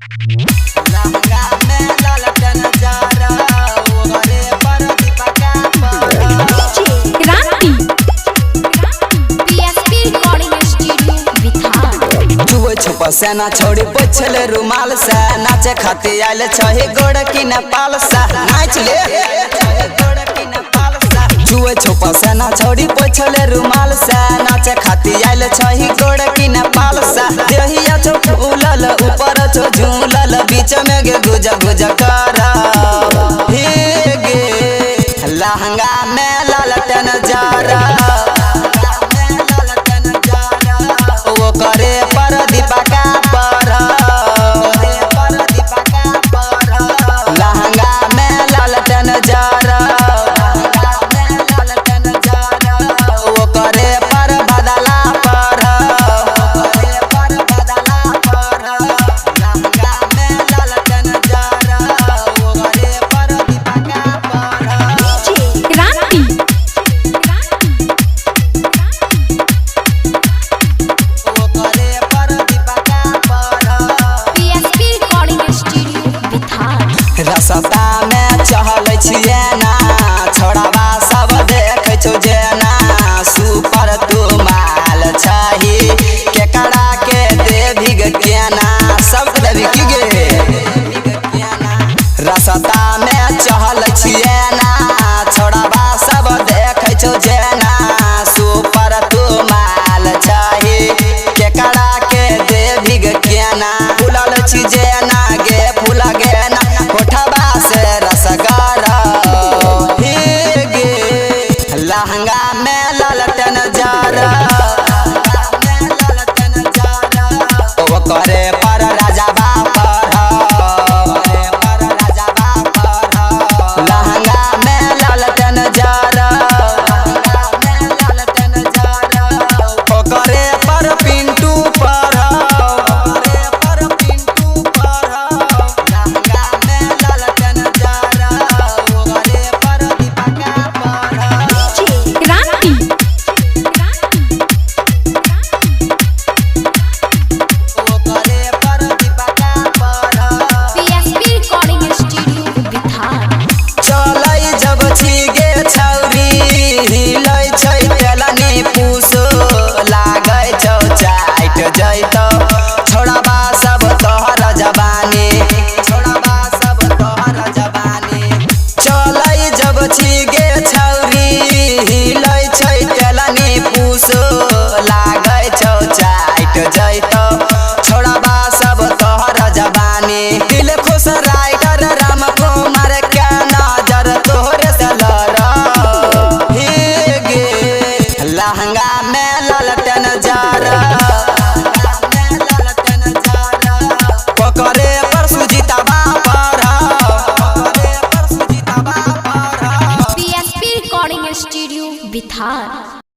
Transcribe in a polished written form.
लहंगा में ललटन जारा ओहरे पर दीपका क्रांति पीएसपी रिकॉर्डिंग स्टूडियो विधान चुए छुपा सेना छोड़ी पोछले रुमाल से नाचे खाती आइले छही गोड़ की नेपाल से नाच ले चुए छुपा सेना छोड़ी पोछले रुमाल से नाचे खाती आइले छही गोड़ की नेपाल से देहिया छो फूलल ऊपर छो